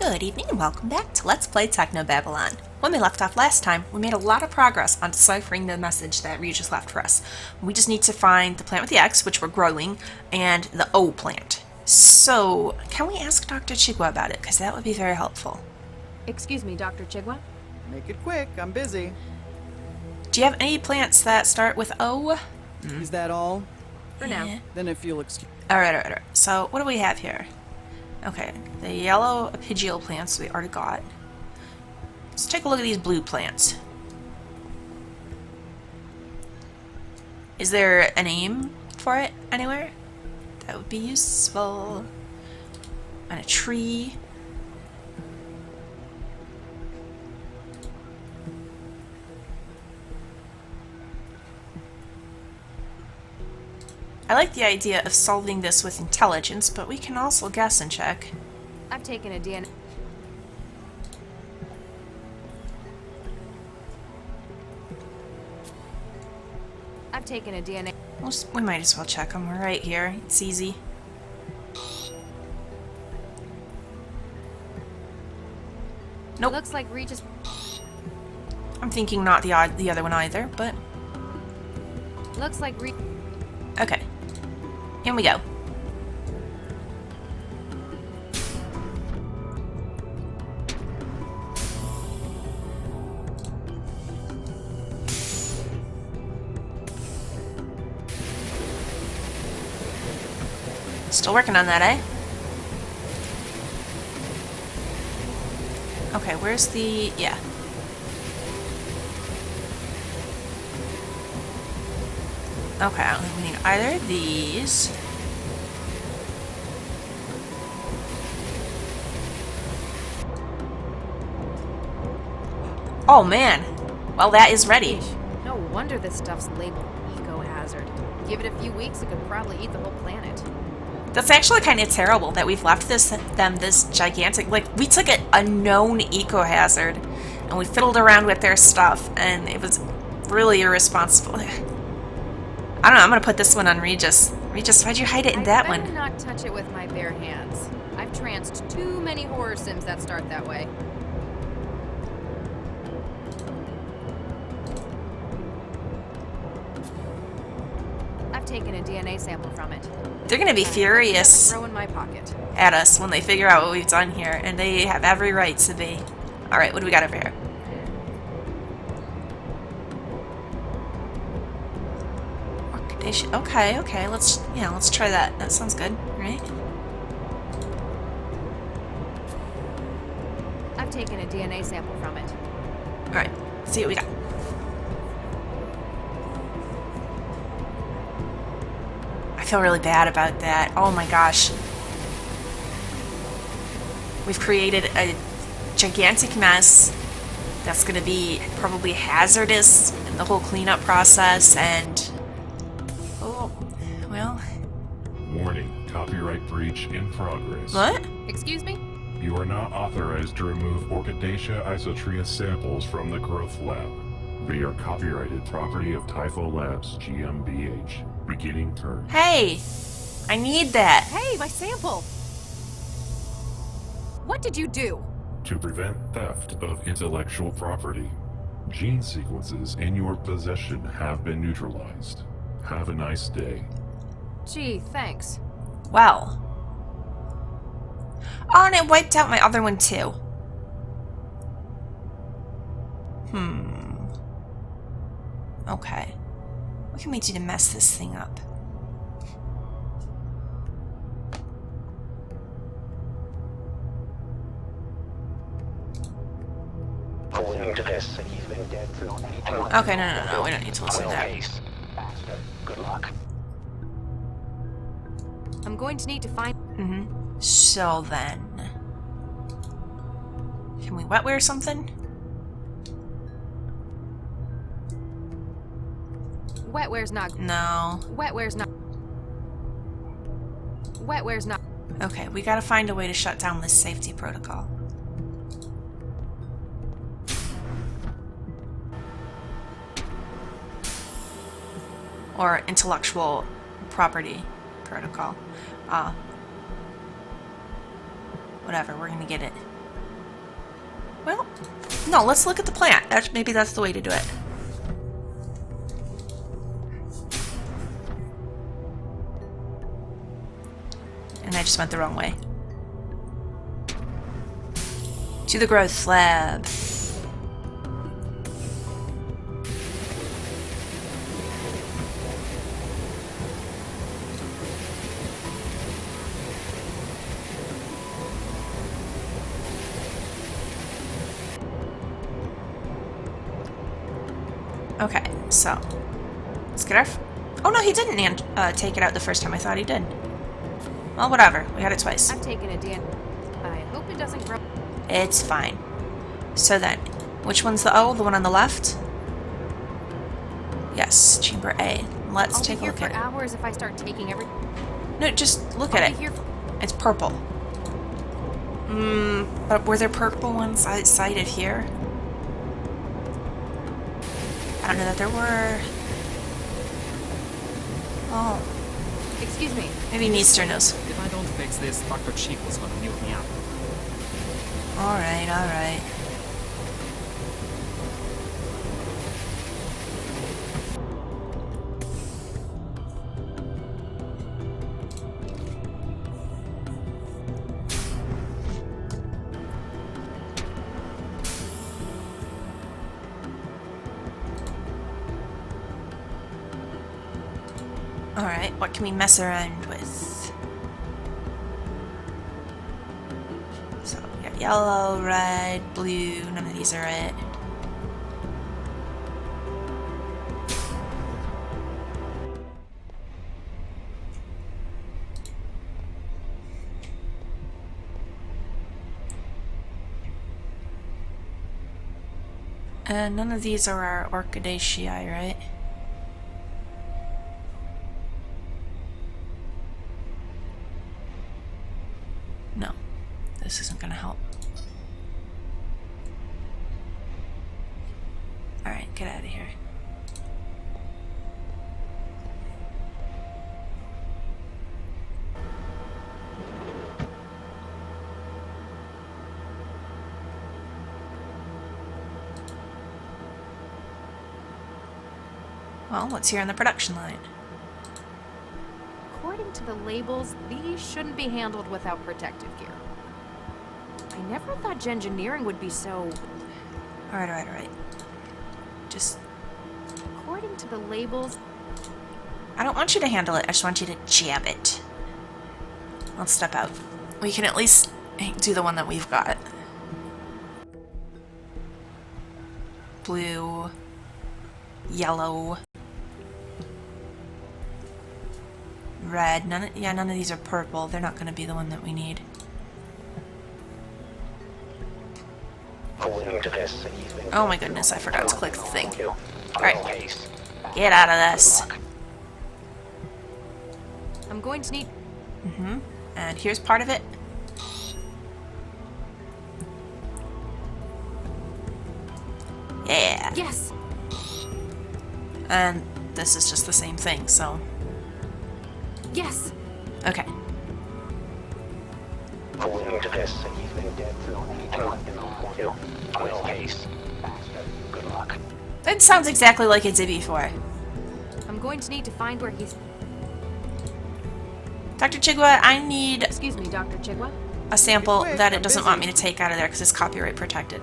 Good evening and welcome back to Let's Play Technobabylon. When we left off last time, we made a lot of progress on deciphering the message that Regis left for us. We just need to find the plant with the X, which we're growing, and the O plant. So, can we ask Dr. Chigwa about it? Because that would be very helpful. Excuse me, Dr. Chigwa? Make it quick, I'm busy. Do you have any plants that start with O? Is that all? For now. Then if you'll excuse... Alright. So, what do we have here? Okay, the yellow epigeal plants we already got. Let's take a look at these blue plants. Is there a name for it anywhere? That would be useful. And a tree. I like the idea of solving this with intelligence, but we can also guess and check. I've taken a DNA. We might as well check them. We're right here. It's easy. Nope. Looks like Regis. I'm thinking not the other one either, but Looks like okay. Here we go. Still working on that, eh? Okay, where's the... yeah. Okay, I don't think we need either of these. Oh man! Well, that is ready. No wonder this stuff's labeled Ecohazard. Give it a few weeks, it could probably eat the whole planet. That's actually kind of terrible that we've left them this gigantic... like, we took a known eco-hazard and we fiddled around with their stuff, and it was really irresponsible. I don't know, I'm gonna put this one on Regis. Regis, why'd you hide it in that one? I better not touch it with my bare hands. I've tranced too many horror sims that start that way. I've taken a DNA sample from it. They're gonna be furious Throw in my pocket. at us when they figure out what we've done here, and they have every right to be. Alright, what do we got over here? Okay, let's try that. That sounds good, right? I've taken a DNA sample from it. Alright, let's see what we got. I feel really bad about that. Oh my gosh. We've created a gigantic mess that's gonna be probably hazardous in the whole cleanup process, and well. Warning, copyright breach in progress. What? Excuse me? You are not authorized to remove Orchidaceae isotria samples from the growth lab. They are copyrighted property of Typho Labs GmbH. Beginning turn. Hey! I need that! Hey, my sample! What did you do? To prevent theft of intellectual property, gene sequences in your possession have been neutralized. Have a nice day. Gee, thanks. Well. Oh, and it wiped out my other one too. Okay. What can we do to mess this thing up? Okay, no, we don't need to listen to that. Good luck. I'm going to need to find... So then... can we wetware something? Wetware's not... No. Wetware's not... Wetware's not... Okay, we gotta find a way to shut down this safety protocol. Or intellectual property protocol. Whatever, we're gonna get it. Well, no, let's look at the plant. Maybe that's the way to do it. And I just went the wrong way. To the growth lab. Okay, so let's get our. Oh no, he didn't take it out the first time. I thought he did. Well, whatever. We had it twice. I've taken a Dan. I hope it doesn't grow. It's fine. So then, which one's the O? The one on the left? Yes, chamber A. Let's take a look at it. I'll be here for hours if I start taking every. No, just look at it. It's purple. But were there purple ones cited here? I don't know that there were. Oh. Excuse me. Maybe Meester knows. If I don't fix this, Dr. Cheek was gonna mute me up. Alright, alright. Alright, what can we mess around with? So, we got yellow, red, blue, none of these are it. And none of these are our Orchidaceae, right? No, this isn't gonna help. Alright, get out of here. Well, what's here on the production line? According to the labels, these shouldn't be handled without protective gear. I never thought gengineering would be so... Alright, alright, alright. Just... According to the labels... I don't want you to handle it, I just want you to jab it. Let's step out. We can at least do the one that we've got. Blue. Yellow. Red. None of these are purple. They're not going to be the one that we need. Oh my goodness, I forgot to click the thing. Alright. Get out of this. I'm going to need... And here's part of it. Yeah. Yes! And this is just the same thing, so... Yes! Okay. Good luck. That sounds exactly like it did before. I'm going to need to find where he's... Dr. Chigwa, I need Excuse me, Dr. Chigwa. a sample Quick, that it I'm doesn't busy. want me to take out of there because it's copyright protected.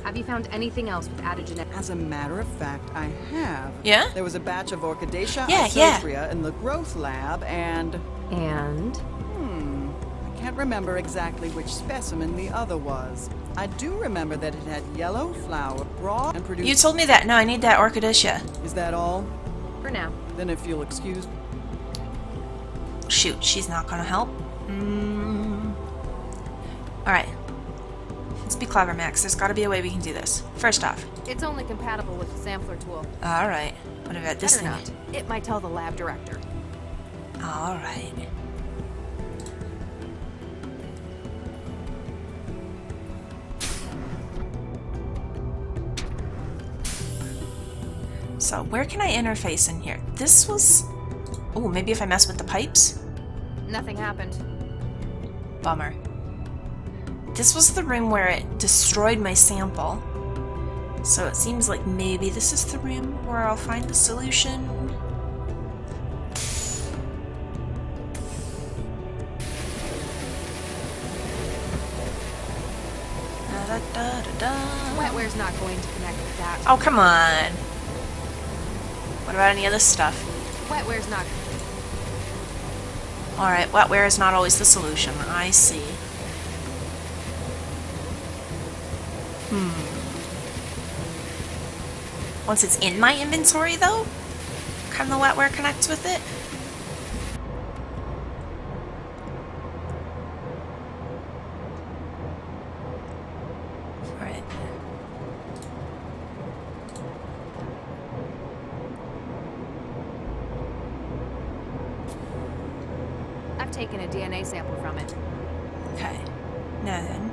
Have you found anything else with additive... As a matter of fact, I have. Yeah? There was a batch of Orchidaceae Yeah. isotria in the growth lab, and And? I can't remember exactly which specimen the other was. I do remember that it had yellow flower, raw, and produced... You told me that. No, I need that Orchidaceae. Is that all? For now. Then if you'll excuse... Shoot, she's not gonna help. Alright. Let's be clever, Max. There's gotta be a way we can do this. First off. It's only compatible with the sampler tool. Alright. What about this Better thing? not. It might tell the lab director. Alright. So, where can I interface in here? This was... Oh, maybe if I mess with the pipes? Nothing happened. Bummer. This was the room where it destroyed my sample. So it seems like maybe this is the room where I'll find the solution. Wetware's not going to connect with that. Oh, come on. What about any of this stuff? Wetware's not. Alright, wetware is not always the solution. I see. Once it's in my inventory, though, can the wetware connect with it? Alright. I've taken a DNA sample from it. Okay. Now then.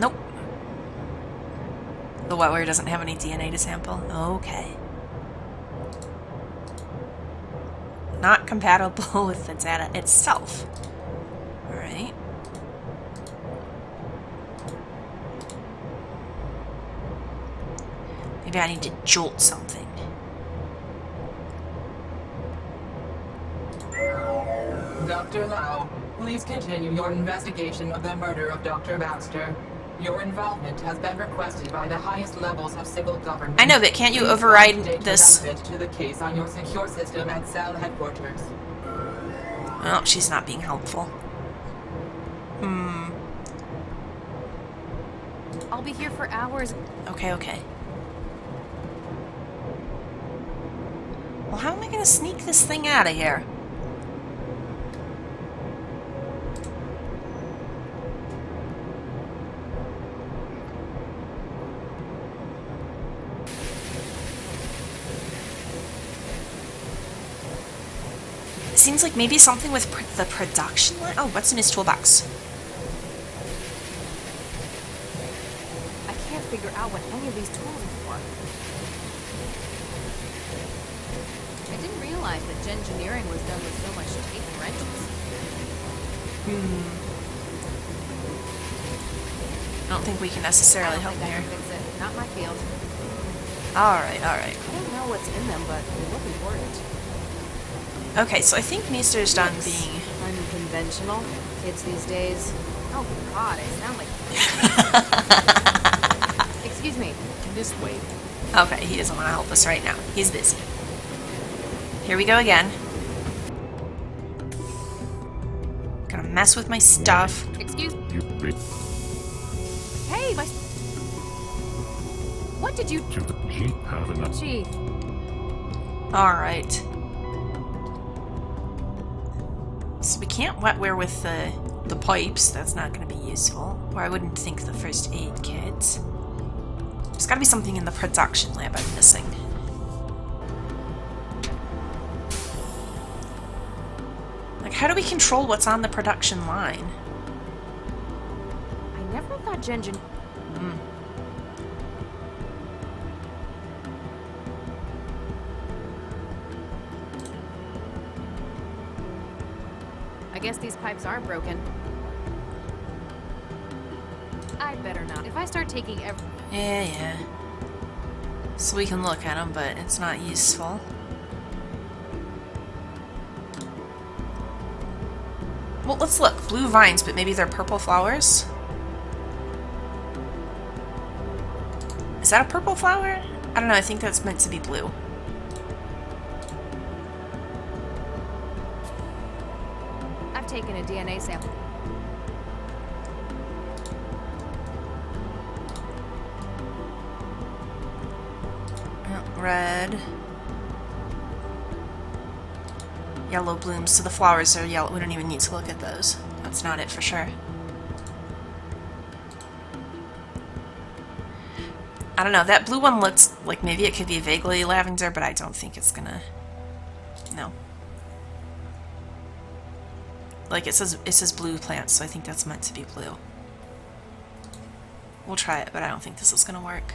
Nope. The wetware doesn't have any DNA to sample. Okay. Not compatible with the data itself. Alright. Maybe I need to jolt something. Dr. Lau, please continue your investigation of the murder of Dr. Baxter. Your involvement has been requested by the highest levels of civil government. I know, but can't you Please override update this? the benefit to the case on your secure system at cell headquarters. Oh, she's not being helpful. I'll be here for hours. Okay, okay. Well, how am I gonna sneak this thing out of here? It seems like maybe something with the production line. Oh, what's in his toolbox? I can't figure out what any of these tools are for. I didn't realize that gengineering was done with so much tape and wrenches. I don't think we can necessarily I don't help think I here. can fix it. Not my field. Alright, alright. I don't know what's in them, but they look important. Okay, so I think Meester's done being... Unconventional. Kids these days. Oh god, I sound like... Excuse me. This way. Okay, he doesn't want to help us right now. He's busy. Here we go again. Gonna mess with my stuff. Excuse... You read Hey, my... What did you... to the Jeep have enough. Chief. Alright. So we can't wetware with the pipes. That's not going to be useful. Or I wouldn't think the first aid kit. There's got to be something in the production lab I'm missing. Like, how do we control what's on the production line? I never thought Genjin... I guess these pipes are broken. I better not. If I start taking every... Yeah. So we can look at them, but it's not useful. Well, let's look. Blue vines, but maybe they're purple flowers? Is that a purple flower? I don't know, I think that's meant to be blue. I've taken a DNA sample. Red. Yellow blooms, so the flowers are yellow. We don't even need to look at those. That's not it for sure. I don't know, that blue one looks like maybe it could be vaguely lavender, but I don't think it's gonna... No. Like, it says blue plants, so I think that's meant to be blue. We'll try it, but I don't think this is gonna work.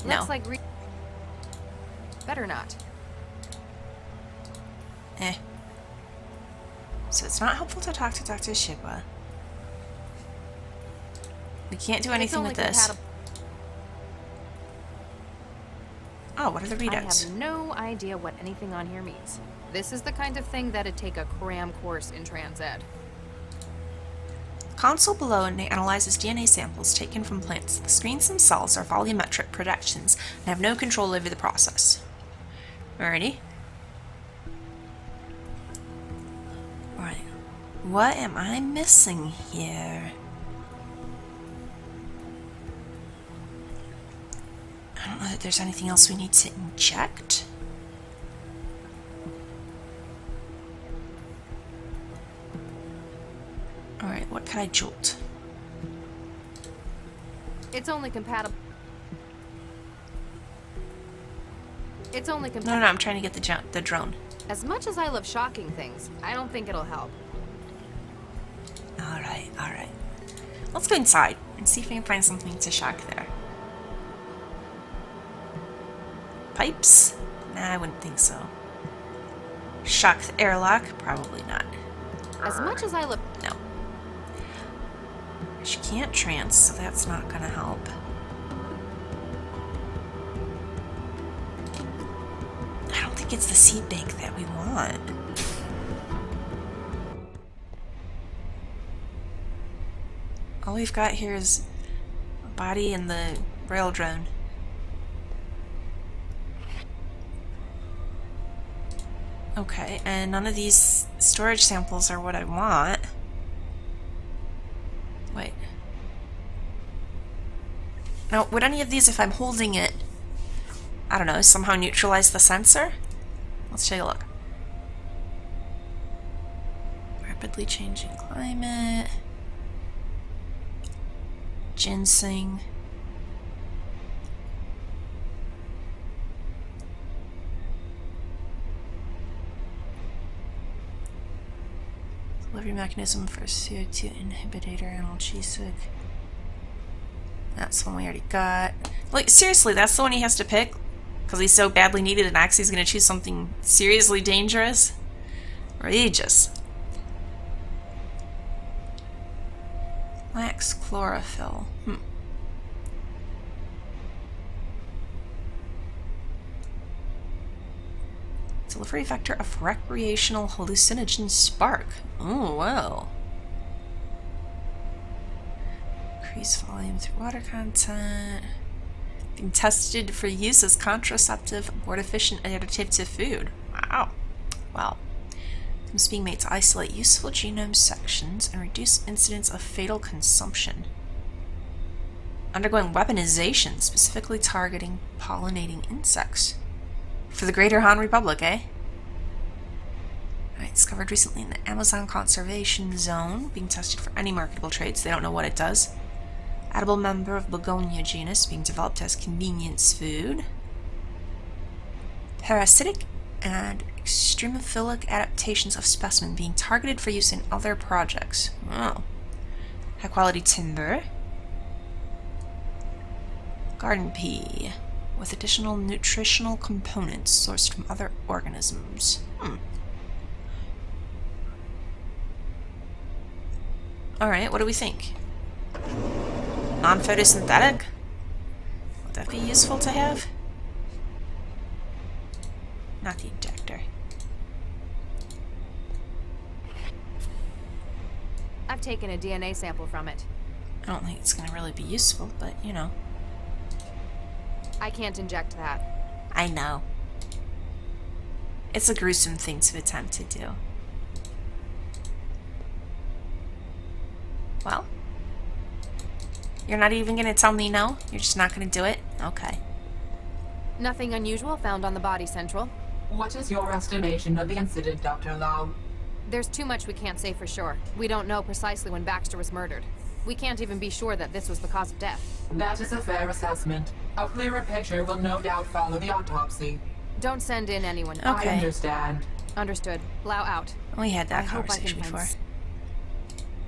No. Looks like better not. Eh. So it's not helpful to talk to Dr. Shipwa. We can't do anything with this. Oh, what are the I readouts? have no idea what anything on here means. This is the kind of thing that'd take a cram course in trans ed. Console below analyzes DNA samples taken from plants. The screens themselves are volumetric projections and have no control over the process. Alrighty. Alright. What am I missing here? I don't know that there's anything else we need to inject. Alright, what could I jolt? It's only compatible. It's only No, compatible. no, I'm trying to get the drone. As much as I love shocking things, I don't think it'll help. Alright, alright. Let's go inside and see if we can find something to shock there. Pipes? Nah, I wouldn't think so. Shock the airlock? Probably not. As much as I love... No. She can't trance, so that's not gonna help. I don't think it's the seed bank that we want. All we've got here is a body and the rail drone. Okay, and none of these storage samples are what I want. Wait. Now, would any of these, if I'm holding it, I don't know, somehow neutralize the sensor? Let's take a look. Rapidly changing climate. Ginseng. Delivery mechanism for CO2 inhibitor analgesic. That's the one we already got. Like, seriously, that's the one he has to pick? Because he so badly needed an axe, he's going to choose something seriously dangerous? Outrageous. Lacks chlorophyll. Delivery vector of recreational hallucinogen spark. Oh, wow. Increase volume through water content. Being tested for use as contraceptive, abortifacient additive to food. Wow. Well, it's being made to isolate useful genome sections and reduce incidence of fatal consumption. Undergoing weaponization, specifically targeting pollinating insects. For the Greater Han Republic, eh? Alright, discovered recently in the Amazon Conservation Zone, being tested for any marketable traits. They don't know what it does. Edible member of Begonia genus, being developed as convenience food. Parasitic and extremophilic adaptations of specimen being targeted for use in other projects. Oh. High quality timber. Garden pea. With additional nutritional components sourced from other organisms. Alright, what do we think? Non-photosynthetic? Would that be useful to have? Not the injector. I've taken a DNA sample from it. I don't think it's going to really be useful, but you know. I can't inject that. I know. It's a gruesome thing to attempt to do. Well, you're not even going to tell me no? You're just not going to do it? Okay. Nothing unusual found on the body, Central. What is your estimation of the incident, Dr. Lau? There's too much we can't say for sure. We don't know precisely when Baxter was murdered. We can't even be sure that this was the cause of death. That is a fair assessment. A clearer picture will no doubt follow the autopsy. Don't send in anyone. Okay. I understand. Understood. Lau out. We had that I hope I conversation can before.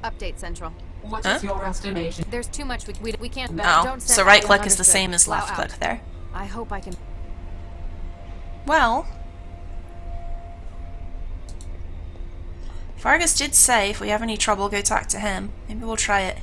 Update, Central. What is your estimation? There's too much we can't... Oh, don't send so right anyone. click is the Understood. same as Lau left out. click there. I hope I can... Well, Vargas did say if we have any trouble, go talk to him. Maybe we'll try it.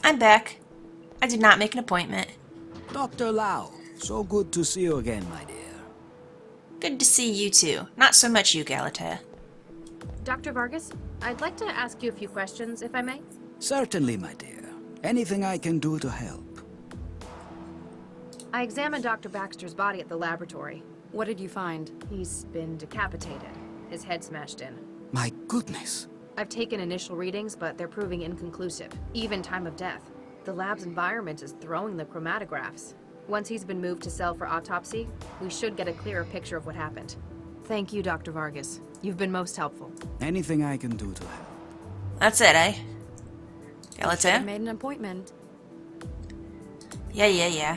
I'm back. I did not make an appointment. Dr. Lau, so good to see you again, my dear. Good to see you too. Not so much you, Galatea. Dr. Vargas, I'd like to ask you a few questions, if I may. Certainly, my dear. Anything I can do to help. I examined Dr. Baxter's body at the laboratory. What did you find? He's been decapitated. His head smashed in. My goodness. I've taken initial readings, but they're proving inconclusive, even time of death. The lab's environment is throwing the chromatographs. Once he's been moved to cell for autopsy, we should get a clearer picture of what happened. Thank you, Dr. Vargas. You've been most helpful. Anything I can do to help. That's it, eh? I Galatea? made an appointment. Yeah.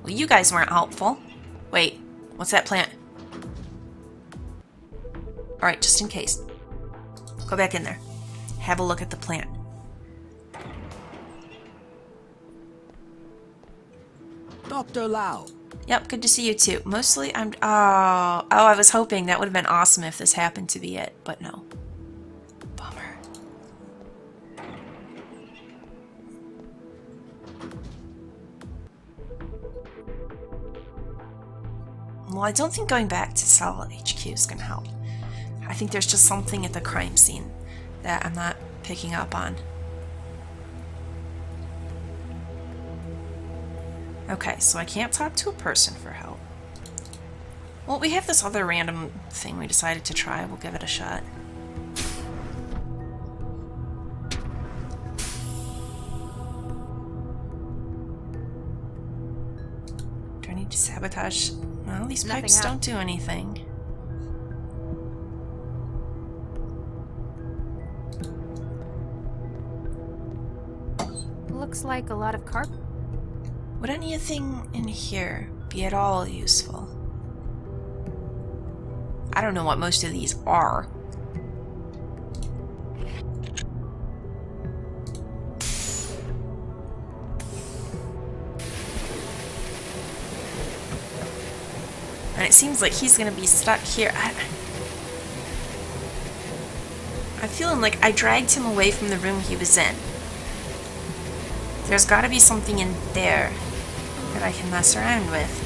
Well, you guys weren't helpful. Wait, what's that plant? Alright, just in case. Go back in there. Have a look at the plant. Dr. Lau. Yep, good to see you too. Mostly I'm... Oh, I was hoping that would have been awesome if this happened to be it, but no. Bummer. Well, I don't think going back to Cell HQ is going to help. I think there's just something at the crime scene that I'm not picking up on. Okay, so I can't talk to a person for help. Well, we have this other random thing we decided to try. We'll give it a shot. Do I need to sabotage? Well, these pipes don't do anything. Looks like a lot of carpet. Would anything in here be at all useful? I don't know what most of these are. And it seems like he's gonna be stuck here. I'm feeling like I dragged him away from the room he was in. There's gotta be something in there that I can mess around with.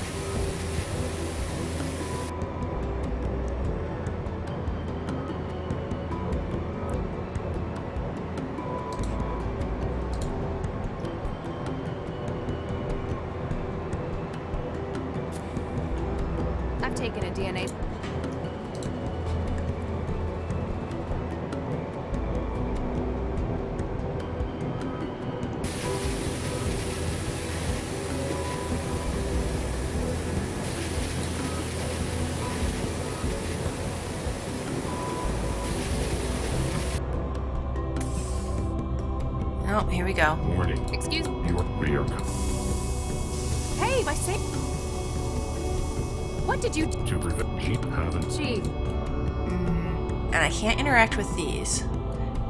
I've taken a DNA. Oh, here we go. Warning. Excuse me. We are Hey, my sa- What did you do? to prevent Jeep having. Chief. And I can't interact with these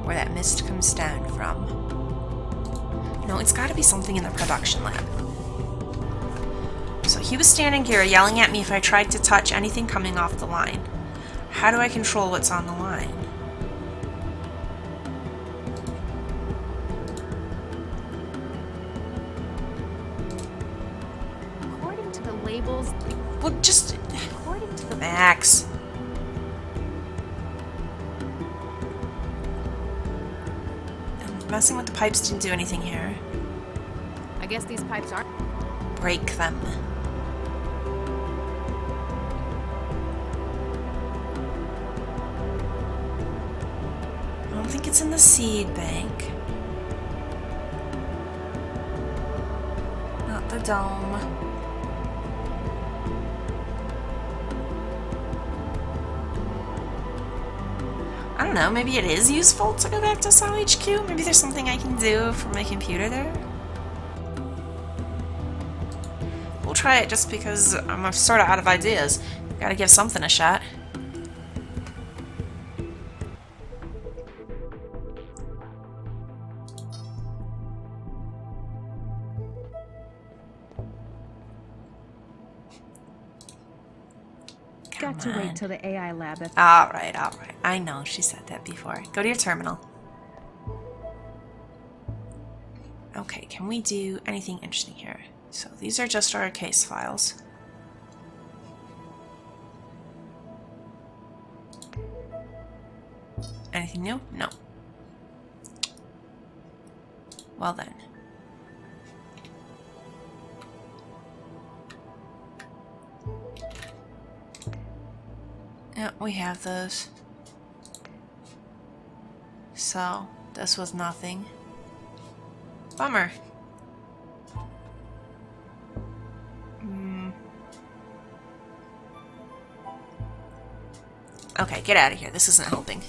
where that mist comes down from. No, it's gotta be something in the production lab. So he was standing here yelling at me if I tried to touch anything coming off the line. How do I control what's on the line? According to the labels, Well, just... according to the Max. And messing with the pipes didn't do anything here. I guess these pipes aren't. Break them. I don't think it's in the seed bank. Not the dome. I don't know, maybe it is useful to go back to Cell HQ? Maybe there's something I can do from my computer there? We'll try it just because I'm sort of out of ideas. Gotta give something a shot. Got to wait till the AI lab. Alright, alright. I know, she said that before. Go to your terminal. Okay, can we do anything interesting here? So these are just our case files. Anything new? No. Well then. Yeah, we have those. So, this was nothing. Bummer. Okay, get out of here. This isn't helping.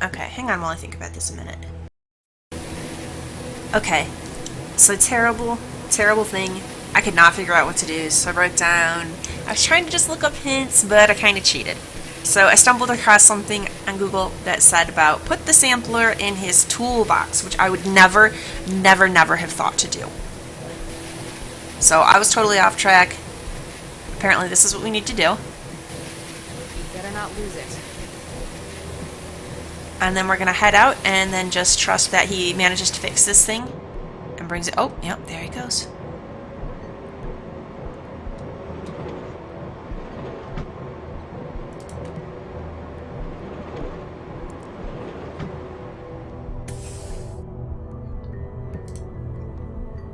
Okay, hang on while I think about this a minute. Okay, so terrible thing. I could not figure out what to do, so I wrote down... I was trying to just look up hints, but I kind of cheated. So I stumbled across something on Google that said about put the sampler in his toolbox, which I would never have thought to do. So I was totally off track. Apparently this is what we need to do. You better not lose it. And then we're going to head out and then just trust that he manages to fix this thing and brings it... Oh, yep, there he goes.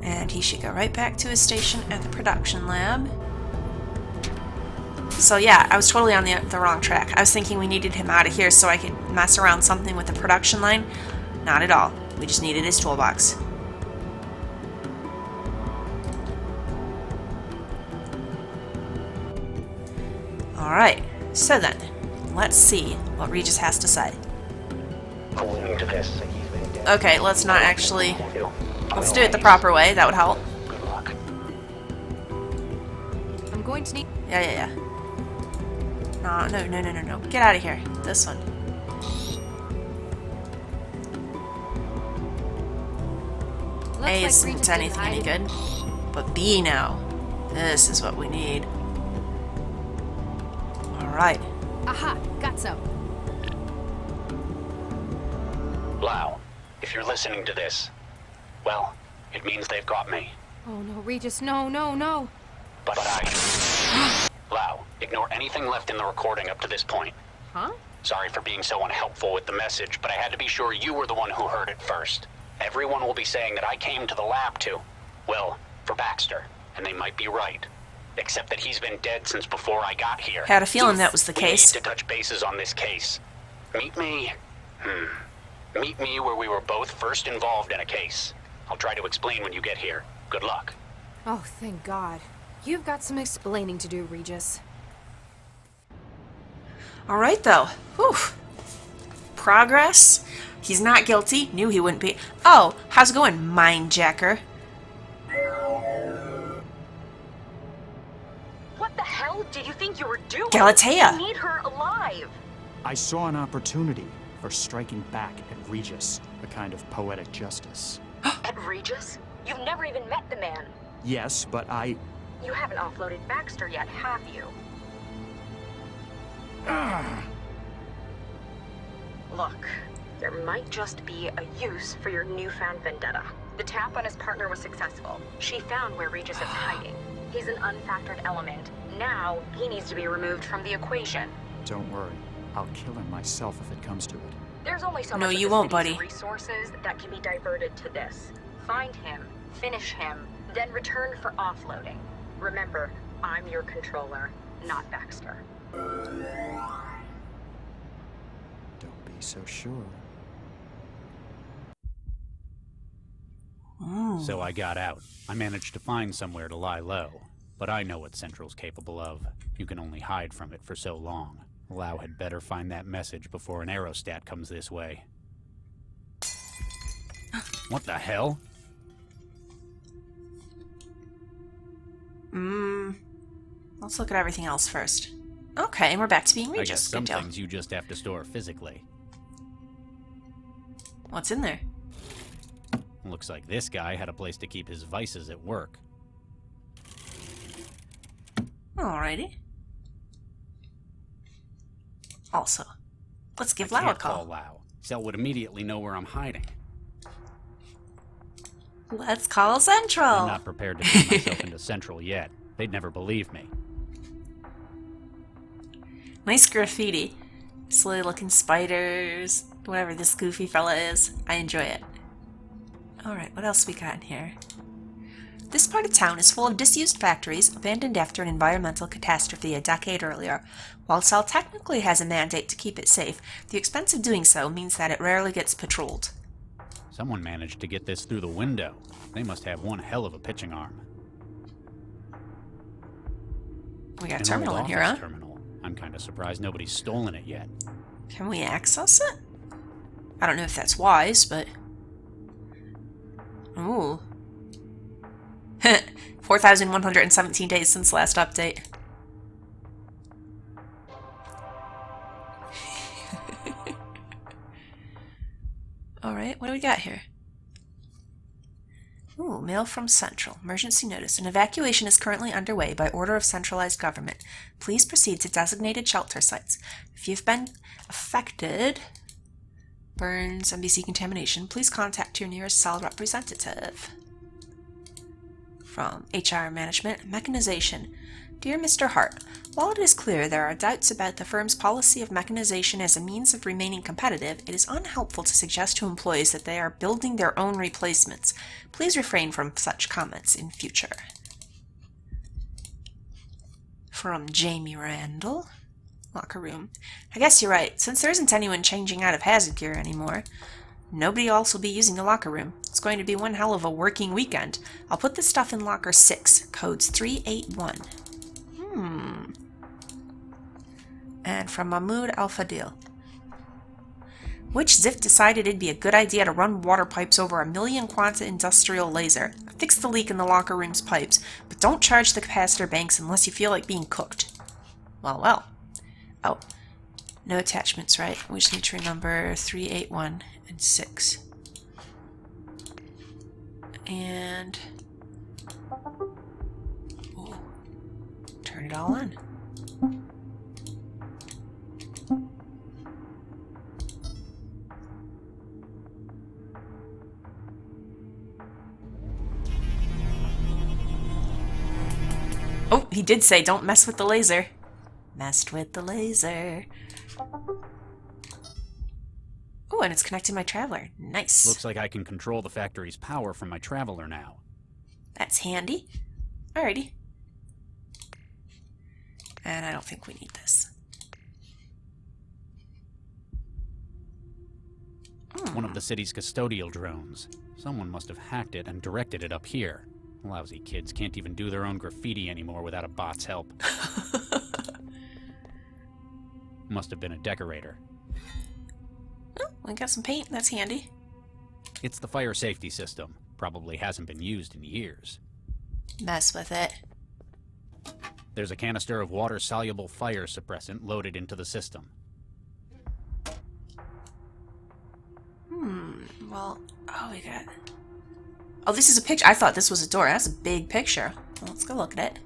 And he should go right back to his station at the production lab. So yeah, I was totally on the wrong track. I was thinking we needed him out of here so I could mess around something with the production line. Not at all. We just needed his toolbox. Alright, so then, let's see what Regis has to say. Okay, let's not actually... Let's do it the proper way, that would help. Good luck. I'm going to need... Yeah. No. Get out of here. This one. A isn't anything any good. But B now. This is what we need. Alright. Aha, got so. Lau, if you're listening to this, well, it means they've got me. Oh no, Regis, no. But I... Lau, ignore anything left in the recording up to this point. Huh? Sorry for being so unhelpful with the message, but I had to be sure you were the one who heard it first. Everyone will be saying that I came to the lab to... Well, for Baxter. And they might be right. Except that he's been dead since before I got here. Had a feeling that was the case. We need to touch bases on this case. Meet me... Meet me where we were both first involved in a case. I'll try to explain when you get here. Good luck. Oh, thank God. You've got some explaining to do, Regis. Alright, though. Whew. Progress. He's not guilty. Knew he wouldn't be. Oh, how's it going, mindjacker? What the hell did you think you were doing? Galatea. We need her alive. I saw an opportunity for striking back at Regis, a kind of poetic justice. At Regis? You've never even met the man. Yes, but I... You haven't offloaded Baxter yet, have you? Look, there might just be a use for your newfound vendetta. The tap on his partner was successful. She found where Regis is hiding. He's an unfactored element. Now, he needs to be removed from the equation. Don't worry. I'll kill him myself if it comes to it. There's only so No, much of you the won't, city's buddy. resources that can be diverted to this. Find him, finish him, then return for offloading. Remember, I'm your controller, not Baxter. Don't be so sure. So I got out. I managed to find somewhere to lie low. But I know what Central's capable of. You can only hide from it for so long. Lau had better find that message before an aerostat comes this way. What the hell? Let's look at everything else first. Okay, and we're back to being I Regis. guess some Good deal. things you just have to store physically. What's in there? Looks like this guy had a place to keep his vices at work. Alrighty. Also, let's give I Lau a can't call. call Lau. Cell would immediately know where I'm hiding. Let's call Central. I'm not prepared to turn myself into Central yet. They'd never believe me. Nice graffiti. Silly looking spiders. Whatever this goofy fella is. I enjoy it. Alright, what else we got in here? This part of town is full of disused factories, abandoned after an environmental catastrophe a decade earlier. While Cell technically has a mandate to keep it safe, the expense of doing so means that it rarely gets patrolled. Someone managed to get this through the window. They must have one hell of a pitching arm. We got a An terminal old in here, office huh? terminal. I'm kind of surprised nobody's stolen it yet. Can we access it? I don't know if that's wise, but... Ooh. 4,117 days since last update. Alright, what do we got here? Ooh, mail from Central. Emergency notice. An evacuation is currently underway by order of centralized government. Please proceed to designated shelter sites. If you've been affected... burns, MBC contamination, please contact your nearest cell representative. From HR Management, Mechanization. Dear Mr. Hart, while it is clear there are doubts about the firm's policy of mechanization as a means of remaining competitive, it is unhelpful to suggest to employees that they are building their own replacements. Please refrain from such comments in future. From Jamie Randall. Locker room. I guess you're right. Since there isn't anyone changing out of hazard gear anymore, nobody else will be using the locker room. It's going to be one hell of a working weekend. I'll put this stuff in locker 6, codes 381. And from Mahmoud Al-Fadil. Which Ziff decided it'd be a good idea to run water pipes over a million quanta industrial laser. Fix the leak in the locker room's pipes, but don't charge the capacitor banks unless you feel like being cooked. Well, well. Oh, no attachments, right? We just need to remember 381 and 6. And... ooh, turn it all on. Oh, he did say don't mess with the laser. Messed with the laser. Oh, and it's connecting my Traveler. Nice. Looks like I can control the factory's power from my Traveler now. That's handy. Alrighty. And I don't think we need this. One of the city's custodial drones. Someone must have hacked it and directed it up here. Lousy kids can't even do their own graffiti anymore without a bot's help. Must have been a decorator. Oh, we got some paint. That's handy. It's the fire safety system. Probably hasn't been used in years. Mess with it. There's a canister of water-soluble fire suppressant loaded into the system. Well, oh, we got... oh, this is a picture. I thought this was a door. That's a big picture. Well, let's go look at it.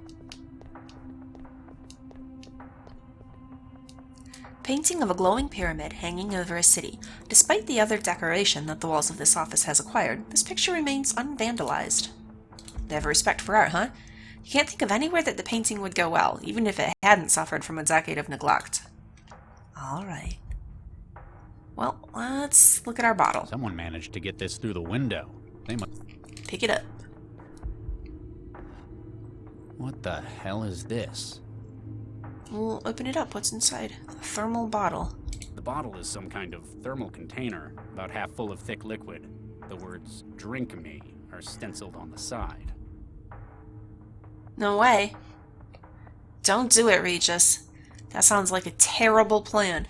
Painting of a glowing pyramid hanging over a city. Despite the other decoration that the walls of this office has acquired, this picture remains unvandalized. They have a respect for art, huh? You can't think of anywhere that the painting would go well, even if it hadn't suffered from a decade of neglect. Alright. Well, let's look at our bottle. Someone managed to get this through the window. They must... Pick it up. What the hell is this? We'll open it up. What's inside? A thermal bottle. The bottle is some kind of thermal container, about half full of thick liquid. The words, "Drink me," are stenciled on the side. No way. Don't do it, Regis. That sounds like a terrible plan.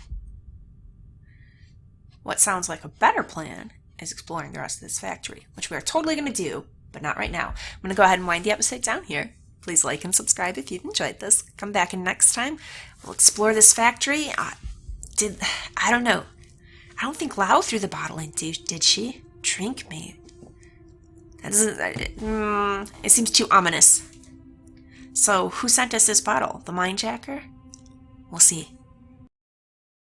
What sounds like a better plan is exploring the rest of this factory, which we are totally going to do, but not right now. I'm going to go ahead and wind the episode down here. Please like and subscribe if you've enjoyed this. Come back in next time. We'll explore this factory. I don't know. I don't think Lau threw the bottle in, did she? Drink me. That doesn't... it seems too ominous. So, who sent us this bottle? The Mindjacker? We'll see.